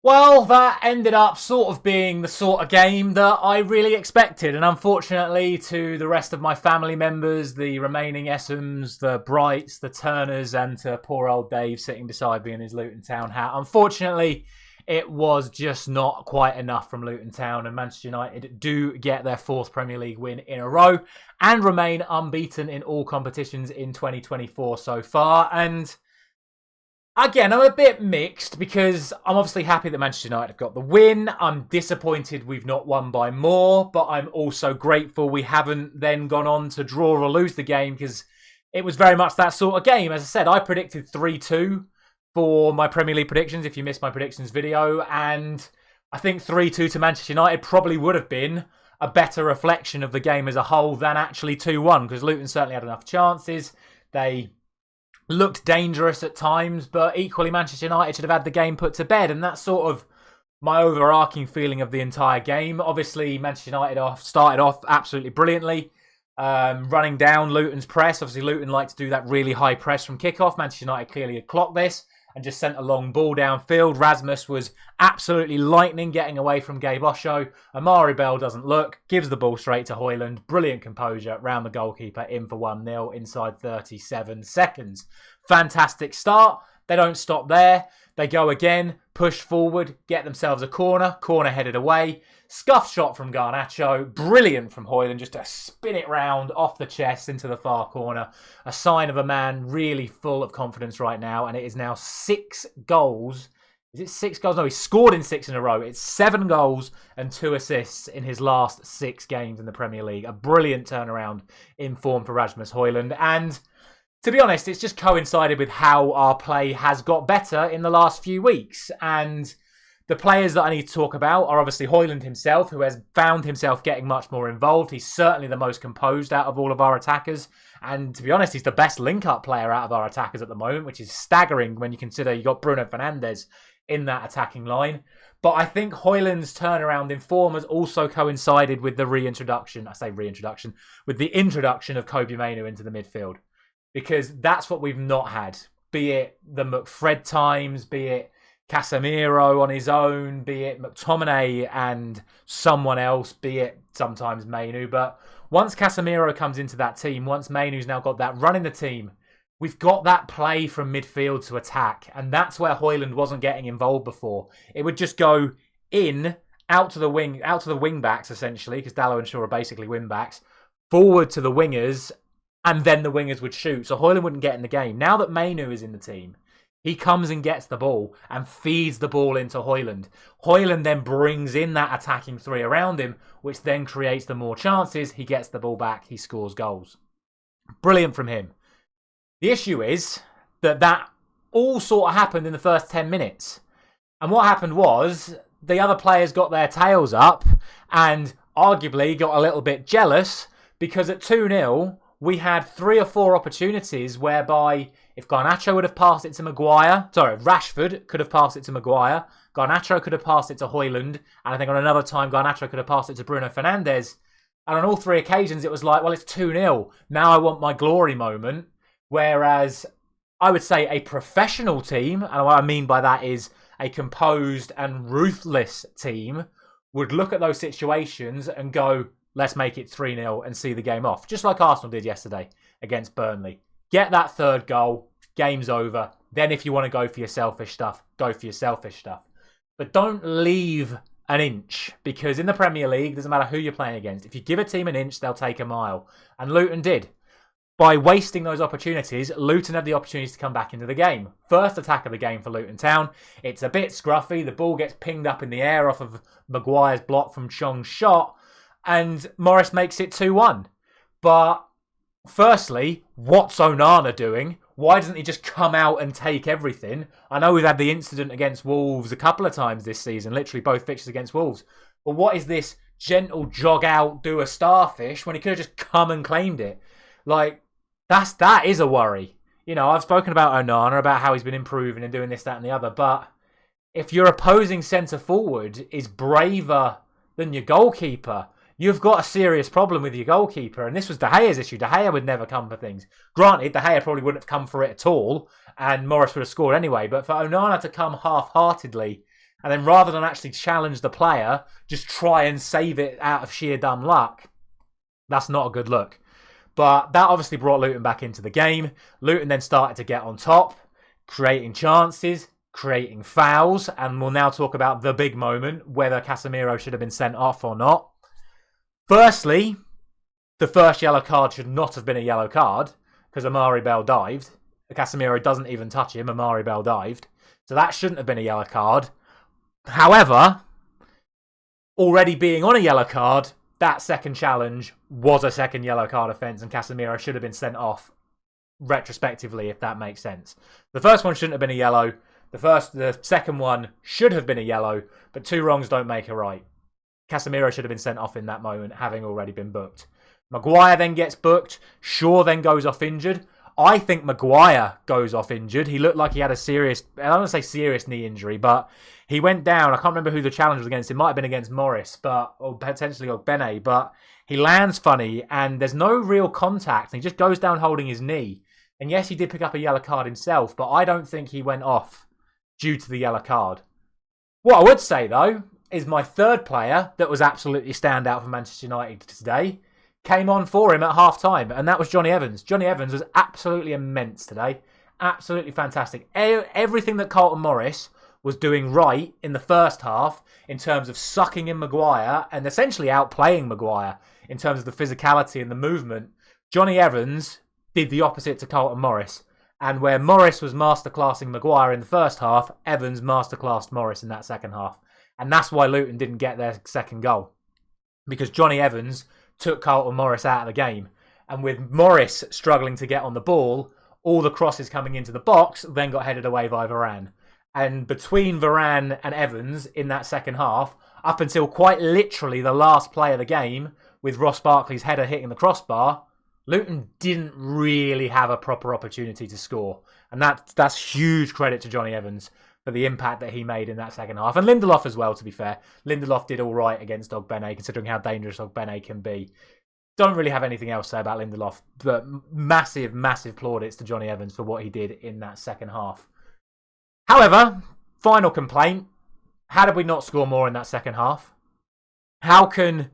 Well, that ended up sort of being the sort of game that I really expected. And unfortunately, to the rest of my family members, the remaining Essams, the Brights, the Turners, and to poor old Dave sitting beside me in his Luton Town hat, unfortunately, it was just not quite enough from Luton Town. And Manchester United do get their fourth Premier League win in a row and remain unbeaten in all competitions in 2024 so far. And again, I'm a bit mixed because I'm obviously happy that Manchester United have got the win. I'm disappointed we've not won by more, but I'm also grateful we haven't then gone on to draw or lose the game because it was very much that sort of game. As I said, I predicted 3-2 for my Premier League predictions if you missed my predictions video, and I think 3-2 to Manchester United probably would have been a better reflection of the game as a whole than actually 2-1 because Luton certainly had enough chances. They looked dangerous at times, but equally Manchester United should have had the game put to bed, and that's sort of my overarching feeling of the entire game. Obviously, Manchester United started off absolutely brilliantly, running down Luton's press. Obviously, Luton like to do that really high press from kickoff. Manchester United clearly had clocked this and just sent a long ball downfield. Rasmus was absolutely lightning getting away from Gabe Osho. Amari Bell doesn't look, gives the ball straight to Højlund. Brilliant composure, round the goalkeeper, in for 1-0 inside 37 seconds. Fantastic start. They don't stop there. They go again, push forward, get themselves a corner headed away. Scuff shot from Garnacho, brilliant from Højlund, just to spin it round off the chest into the far corner. A sign of a man really full of confidence right now, and it is now 6 goals. Is it 6 goals? No, he's scored in 6 in a row. It's 7 goals and 2 assists in his last 6 games in the Premier League. A brilliant turnaround in form for Rasmus Højlund, and to be honest, it's just coincided with how our play has got better in the last few weeks. And the players that I need to talk about are obviously Højlund himself, who has found himself getting much more involved. He's certainly the most composed out of all of our attackers. And to be honest, he's the best link-up player out of our attackers at the moment, which is staggering when you consider you got Bruno Fernandes in that attacking line. But I think Højlund's turnaround in form has also coincided with the with the introduction of Kobbie Mainoo into the midfield. Because that's what we've not had. Be it the McFred times, be it Casemiro on his own, be it McTominay and someone else, be it sometimes Mainoo. But once Casemiro comes into that team, once Mainoo's now got that run in the team, we've got that play from midfield to attack. And that's where Højlund wasn't getting involved before. It would just go in, out to the wing backs essentially, because Dalot and Shaw are basically wing backs, forward to the wingers, and then the wingers would shoot. So Højlund wouldn't get in the game. Now that Mainoo is in the team, he comes and gets the ball and feeds the ball into Højlund. Højlund then brings in that attacking three around him, which then creates the more chances. He gets the ball back. He scores goals. Brilliant from him. The issue is that all sort of happened in the first 10 minutes. And what happened was the other players got their tails up and arguably got a little bit jealous because at 2-0, we had 3 or 4 opportunities whereby if Garnacho would have passed it to Rashford could have passed it to Maguire, Garnacho could have passed it to Højlund, and I think on another time Garnacho could have passed it to Bruno Fernandes. And on all 3 occasions it was like, well, it's 2-0. Now I want my glory moment. Whereas I would say a professional team, and what I mean by that is a composed and ruthless team, would look at those situations and go, let's make it 3-0 and see the game off. Just like Arsenal did yesterday against Burnley. Get that 3rd goal, game's over. Then if you want to go for your selfish stuff, go for your selfish stuff. But don't leave an inch, because in the Premier League, doesn't matter who you're playing against. If you give a team an inch, they'll take a mile. And Luton did. By wasting those opportunities, Luton had the opportunity to come back into the game. First attack of the game for Luton Town. It's a bit scruffy. The ball gets pinged up in the air off of Maguire's block from Chong's shot. And Morris makes it 2-1. But firstly, what's Onana doing? Why doesn't he just come out and take everything? I know we've had the incident against Wolves a couple of times this season, literally both fixtures against Wolves. But what is this gentle jog out, do a starfish when he could have just come and claimed it? Like, that is a worry. You know, I've spoken about Onana, about how he's been improving and doing this, that and the other. But if your opposing centre-forward is braver than your goalkeeper, you've got a serious problem with your goalkeeper. And this was De Gea's issue. De Gea would never come for things. Granted, De Gea probably wouldn't have come for it at all, and Morris would have scored anyway. But for Onana to come half-heartedly and then rather than actually challenge the player, just try and save it out of sheer dumb luck. That's not a good look. But that obviously brought Luton back into the game. Luton then started to get on top, creating chances, creating fouls, and we'll now talk about the big moment, whether Casemiro should have been sent off or not. Firstly, the first yellow card should not have been a yellow card, because Amari Bell dived. Casemiro doesn't even touch him, Amari Bell dived. So that shouldn't have been a yellow card. However, already being on a yellow card, that second challenge was a second yellow card offence, and Casemiro should have been sent off retrospectively, if that makes sense. The first one shouldn't have been a yellow. The second one should have been a yellow, but 2 wrongs don't make a right. Casemiro should have been sent off in that moment, having already been booked. Maguire then gets booked. Shaw then goes off injured. I think Maguire goes off injured. He looked like he had a serious, I don't want to say serious knee injury, but he went down. I can't remember who the challenge was against. It might have been against Morris, or potentially Ogbene, but he lands funny and there's no real contact. And he just goes down holding his knee. And yes, he did pick up a yellow card himself, but I don't think he went off due to the yellow card. What I would say, though, is my third player that was absolutely standout for Manchester United today came on for him at half-time, and that was Johnny Evans. Johnny Evans was absolutely immense today. Absolutely fantastic. Everything that Carlton Morris was doing right in the first half in terms of sucking in Maguire and essentially outplaying Maguire in terms of the physicality and the movement, Johnny Evans did the opposite to Carlton Morris. And where Morris was masterclassing Maguire in the first half, Evans masterclassed Morris in that second half. And that's why Luton didn't get their second goal. Because Johnny Evans took Carlton Morris out of the game. And with Morris struggling to get on the ball, all the crosses coming into the box then got headed away by Varane. And between Varane and Evans in that second half, up until quite literally the last play of the game, with Ross Barkley's header hitting the crossbar, Luton didn't really have a proper opportunity to score. And that's huge credit to Johnny Evans for the impact that he made in that second half. And Lindelof as well, to be fair. Lindelof did all right against Ogbene, considering how dangerous Ogbene can be. Don't really have anything else to say about Lindelof, but massive, massive plaudits to Johnny Evans for what he did in that second half. However, final complaint. How did we not score more in that second half? How can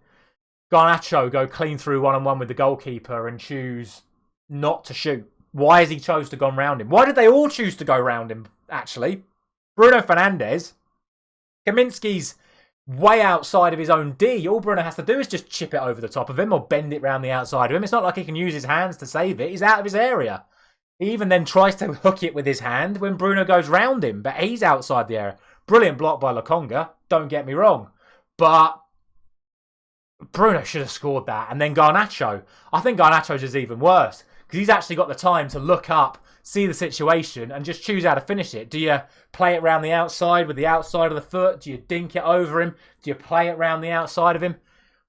Garnacho go clean through one-on-one with the goalkeeper and choose not to shoot? Why has he chose to go round him? Why did they all choose to go round him, actually? Bruno Fernandes, Kaminski's way outside of his own D. All Bruno has to do is just chip it over the top of him or bend it round the outside of him. It's not like he can use his hands to save it. He's out of his area. He even then tries to hook it with his hand when Bruno goes round him, but he's outside the area. Brilliant block by Lokonga, don't get me wrong. But Bruno should have scored that. And then Garnacho. I think Garnacho's is even worse because he's actually got the time to look up, see the situation, and just choose how to finish it. Do you play it round the outside with the outside of the foot? Do you dink it over him? Do you play it round the outside of him?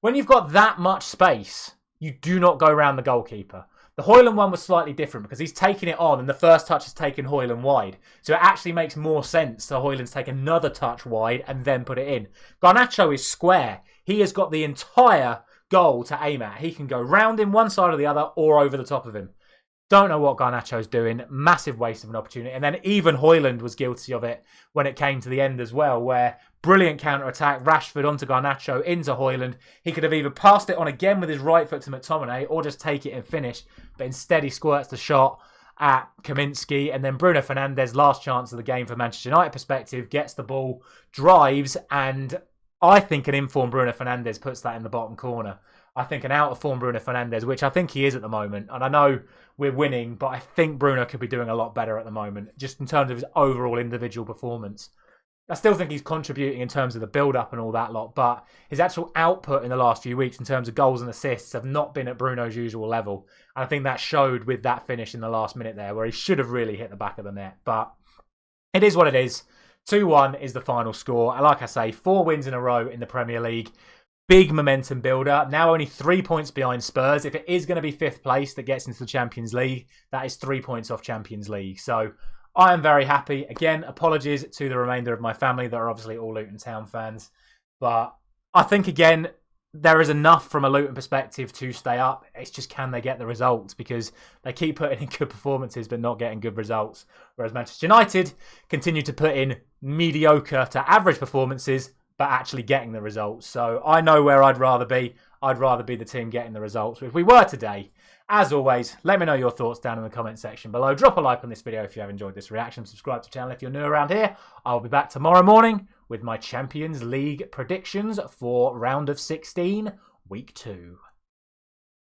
When you've got that much space, you do not go round the goalkeeper. The Højlund one was slightly different because he's taking it on and the first touch has taken Højlund wide. So it actually makes more sense to Højlund's take another touch wide and then put it in. Garnacho is square. He has got the entire goal to aim at. He can go round him one side or the other or over the top of him. Don't know what Garnacho's doing. Massive waste of an opportunity. And then even Højlund was guilty of it when it came to the end as well, where brilliant counter-attack, Rashford onto Garnacho, into Højlund. He could have either passed it on again with his right foot to McTominay or just take it and finish. But instead he squirts the shot at Kaminski. And then Bruno Fernandes, last chance of the game from Manchester United perspective, gets the ball, drives, and I think an in-form Bruno Fernandes puts that in the bottom corner. I think an out-of-form Bruno Fernandes, which I think he is at the moment, and I know we're winning, but I think Bruno could be doing a lot better at the moment, just in terms of his overall individual performance. I still think he's contributing in terms of the build-up and all that lot, but his actual output in the last few weeks in terms of goals and assists have not been at Bruno's usual level. And I think that showed with that finish in the last minute there, where he should have really hit the back of the net. But it is what it is. 2-1 is the final score. And like I say, 4 wins in a row in the Premier League. Big momentum builder. Now only 3 points behind Spurs. If it is going to be 5th place that gets into the Champions League, that is 3 points off Champions League. So I am very happy. Again, apologies to the remainder of my family that are obviously all Luton Town fans. But I think, again, there is enough from a Luton perspective to stay up. It's just, can they get the results? Because they keep putting in good performances but not getting good results. Whereas Manchester United continue to put in mediocre to average performances but actually getting the results. So I know where I'd rather be. I'd rather be the team getting the results. If we were today, as always, let me know your thoughts down in the comment section below. Drop a like on this video if you have enjoyed this reaction. Subscribe to the channel if you're new around here. I'll be back tomorrow morning with my Champions League predictions for round of 16, week 2.